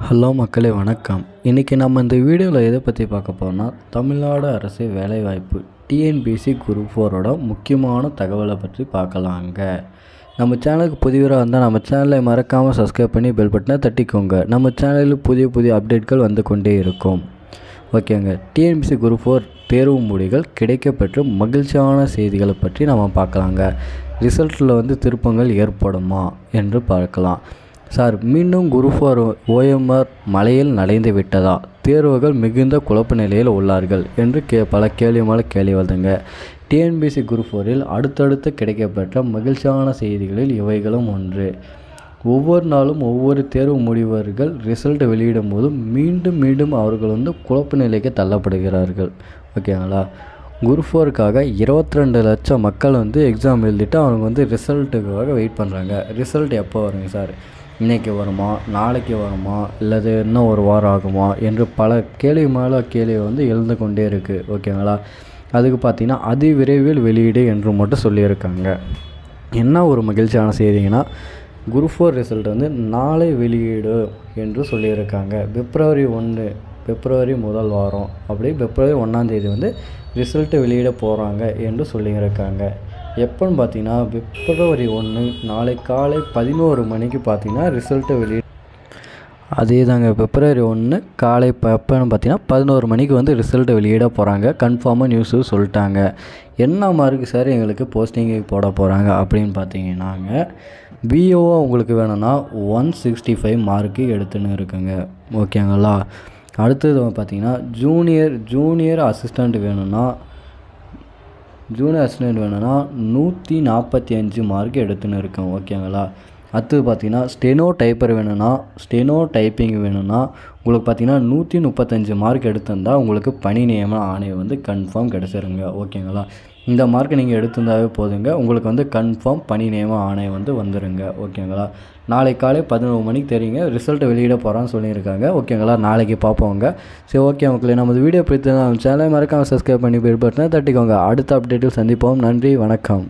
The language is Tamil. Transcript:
ஹலோ மக்களே வணக்கம். இன்றைக்கி நம்ம இந்த வீடியோவில் எதை பற்றி பார்க்க போகிறோம்னா, தமிழ்நாடு அரசு வேலைவாய்ப்பு டிஎன்பிஎஸ்சி குரூப் 4 முக்கியமான தகவலை பற்றி பார்க்கலாங்க. நம்ம சேனலுக்கு புதியவராக இருந்தால் நம்ம சேனலை மறக்காமல் சப்ஸ்கிரைப் பண்ணி பெல் பட்டனை தட்டிக்கோங்க. நம்ம சேனலில் புதிய அப்டேட்கள் வந்து கொண்டே இருக்கும். ஓகேங்க, டிஎன்பிஎஸ்சி குரூப் 4 தேர்வு முடிவுகள் கிடைக்கப்பெற்ற மகிழ்ச்சியான செய்திகளை பற்றி நம்ம பார்க்கலாங்க. ரிசல்ட்டில் திருப்பங்கள் ஏற்படுமா என்று பார்க்கலாம். சார், மீண்டும் குரூப் 4 ஓஎம்ஆர் மலையில் நடைந்து விட்டதா? தேர்வுகள் மிகுந்த குழப்ப நிலையில் உள்ளார்கள் என்று பல கேள்வி வருதுங்க. டிஎன்பிஎஸ்சி குரூப் 4 அடுத்தடுத்து கிடைக்கப்பெற்ற மகிழ்ச்சியான செய்திகளில் இவைகளும் ஒன்று. ஒவ்வொரு நாளும் ஒவ்வொரு தேர்வு முடிவர்கள் ரிசல்ட் வெளியிடும் போது மீண்டும் அவர்கள் குழப்ப நிலைக்கு தள்ளப்படுகிறார்கள். ஓகேங்களா? குரூப் 4க்காக 22 லட்சம் மக்கள் எக்ஸாம் எழுதிட்டு அவங்க ரிசல்ட்டுக்காக வெயிட் பண்ணுறாங்க. ரிசல்ட் எப்போ வருங்க சார்? இன்றைக்கி வருமா, நாளைக்கு வருமா, இல்லது இன்னும் ஒரு வாரம் ஆகுமா என்று பல கேள்வி மேலே கேள்வி எழுந்து கொண்டே இருக்குது. ஓகேங்களா? அதுக்கு பார்த்திங்கன்னா அதிவிரைவில் வெளியீடு என்று மட்டும் சொல்லியிருக்காங்க. என்ன ஒரு மகிழ்ச்சியான செய்திங்கன்னா, குரூப் 4 ரிசல்ட் நாளை வெளியீடு என்று சொல்லியிருக்காங்க. பிப்ரவரி முதல் வாரம் அப்படி பிப்ரவரி 1ஆம் தேதி ரிசல்ட்டு வெளியிட போகிறாங்க என்று சொல்லியிருக்காங்க. எப்போன்னு பார்த்தீங்கன்னா பிப்ரவரி 1 நாளை காலை 11 மணிக்கு பார்த்தீங்கன்னா ரிசல்ட்டு அதே தாங்க. பிப்ரவரி 1 காலை எப்போன்னு பார்த்தீங்கன்னா 11 மணிக்கு ரிசல்ட்டு வெளியிட போகிறாங்க. கன்ஃபார்மாக நியூஸு சொல்லிட்டாங்க. என்ன மார்க்கு சார் எங்களுக்கு போஸ்டிங்கு போட போகிறாங்க அப்படின்னு பார்த்தீங்கன்னாங்க, பிஓ உங்களுக்கு வேணும்னா 165 மார்க்கு எடுத்துன்னு இருக்குங்க. ஓகேங்களா? அடுத்தது பார்த்தீங்கன்னா ஜூனியர் அசிஸ்டண்ட் வேணும்னா 145 மார்க் எடுத்துன்னு இருக்கேன். ஓகேங்களா? அடுத்தது பார்த்தீங்கன்னா ஸ்டெனோ டைப்பிங் வேணும்னா உங்களுக்கு பார்த்தீங்கன்னா 135 மார்க் எடுத்திருந்தால் உங்களுக்கு பணி நியமன ஆணை கன்ஃபார்ம் கிடச்சிருங்க. ஓகேங்களா? இந்த மார்க் நீங்கள் எடுத்திருந்தாவே போதுங்க, உங்களுக்கு கன்ஃபார்ம் பணி நியமன ஆணை வந்துருங்க. ஓகேங்களா? நாளை காலை 11 மணிக்கு தெரியுங்க ரிசல்ட் வெளியிட போகிறான்னு சொல்லியிருக்காங்க. ஓகேங்களா? நாளைக்கு பார்ப்போங்க. சரி, ஓகே மக்களே, நம்ம வீடியோ பிடித்தா நம்ம சேனலை மறக்காமல் சப்ஸ்கிரைப் பண்ணி பெல் பட்டனை தட்டிக்கோங்க. அடுத்த அப்டேட்டில் சந்திப்போம். நன்றி, வணக்கம்.